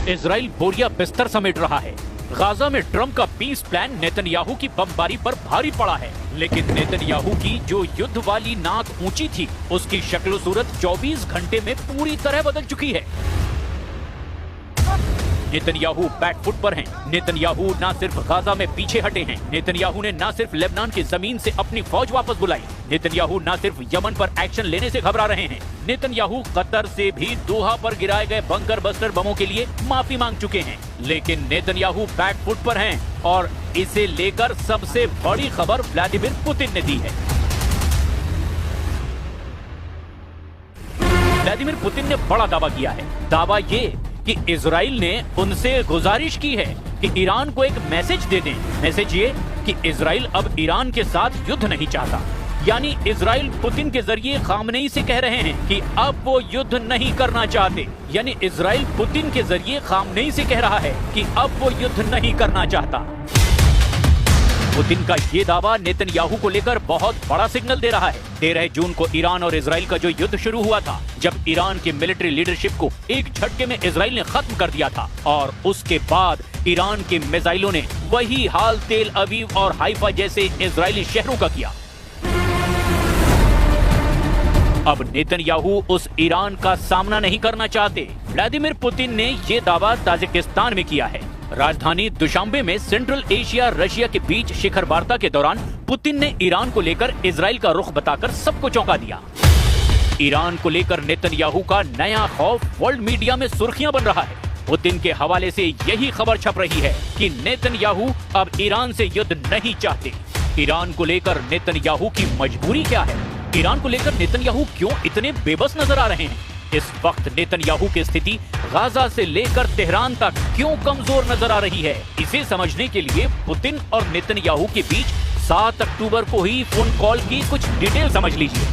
Israel बोरिया बिस्तर समेट रहा है। गाजा में ट्रंप का पीस प्लान नेतन्याहू की बमबारी पर भारी पड़ा है, लेकिन नेतन्याहू की जो युद्ध वाली नाक ऊंची थी, उसकी शक्ल सूरत 24 घंटे में पूरी तरह बदल चुकी है। नेतन्याहू बैकफुट पर हैं। नेतन्याहू न सिर्फ गाजा में पीछे हटे हैं, नेतन्याहू ने न सिर्फ लेबनान की जमीन से अपनी फौज वापस बुलाई, नेतन्याहू न सिर्फ यमन पर एक्शन लेने से घबरा रहे हैं, नेतन्याहू कतर से भी दोहा पर गिराए गए बंकर बस्टर बमों के लिए माफी मांग चुके हैं। लेकिन नेतन्याहू बैकफुट पर हैं और इसे लेकर सबसे बड़ी खबर व्लादिमीर पुतिन ने दी है। व्लादिमीर पुतिन ने बड़ा दावा किया है। दावा ये कि इजराइल ने उनसे गुजारिश की है कि ईरान को एक मैसेज दे दें। मैसेज ये कि इजराइल अब ईरान के साथ युद्ध नहीं चाहता। यानी इजराइल पुतिन के जरिए खामनेई से कह रहे हैं कि अब वो युद्ध नहीं करना चाहते। यानी इजराइल पुतिन के जरिए खामनेई से कह रहा है कि अब वो युद्ध नहीं करना चाहता। पुतिन का ये दावा नेतन्याहू को लेकर बहुत बड़ा सिग्नल दे रहा है। 13 जून को ईरान और इजराइल का जो युद्ध शुरू हुआ था, जब ईरान की मिलिट्री लीडरशिप को एक झटके में इजराइल ने खत्म कर दिया था, और उसके बाद ईरान के मिसाइलों ने वही हाल तेल अवीव और हाइफा जैसे इजरायली शहरों का किया। अब नेतन्याहू उस ईरान का सामना नहीं करना चाहते। व्लादिमीर पुतिन ने ये दावा ताजिकिस्तान में किया है। राजधानी दुशांबे में सेंट्रल एशिया रशिया के बीच शिखर वार्ता के दौरान पुतिन ने ईरान को लेकर इजराइल का रुख बताकर सबको चौंका दिया। ईरान को लेकर नेतन्याहू का नया खौफ वर्ल्ड मीडिया में सुर्खियां बन रहा है। पुतिन के हवाले से यही खबर छप रही है कि नेतन्याहू अब ईरान से युद्ध नहीं चाहते। ईरान को लेकर नेतन्याहू की मजबूरी क्या है? ईरान को लेकर नेतन्याहू क्यों इतने बेबस नजर आ रहे हैं? इस वक्त नेतन्याहू की स्थिति गाजा से लेकर तेहरान तक क्यों कमजोर नजर आ रही है? इसे समझने के लिए पुतिन और नेतन्याहू के बीच 7 अक्टूबर को ही फोन कॉल की कुछ डिटेल समझ लीजिए।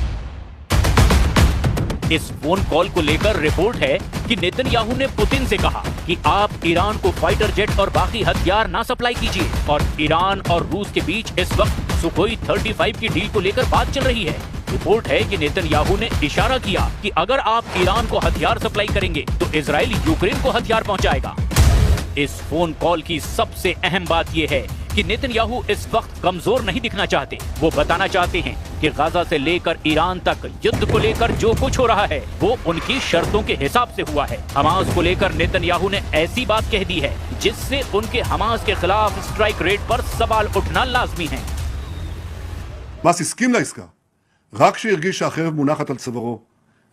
इस फोन कॉल को लेकर रिपोर्ट है कि नेतन्याहू ने पुतिन से कहा कि आप ईरान को फाइटर जेट और बाकी हथियार ना सप्लाई कीजिए, और ईरान और रूस के बीच इस वक्त सुखोई 35 की डील को लेकर बात चल रही है। रिपोर्ट है कि नेतन्याहू ने इशारा किया कि अगर आप ईरान को हथियार सप्लाई करेंगे तो इजराइल यूक्रेन को हथियार पहुंचाएगा। इस फोन कॉल की सबसे अहम बात यह है कि नेतन्याहू इस वक्त कमजोर नहीं दिखना चाहते। वो बताना चाहते हैं कि गाजा से लेकर ईरान तक युद्ध को लेकर जो कुछ हो रहा है वो उनकी शर्तों के हिसाब से हुआ है। हमास को लेकर नेतन्याहू ने ऐसी बात कह दी है जिससे उनके हमास के खिलाफ स्ट्राइक रेट पर सवाल उठना लाजमी है। חמאס הסכים לעסקה רק כשהרגיש שהחרב מונחת על צווארו,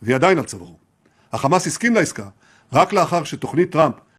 והיא עדיין על צווארו. החמאס הסכים לעסקה רק לאחר שתוכנית טראמפ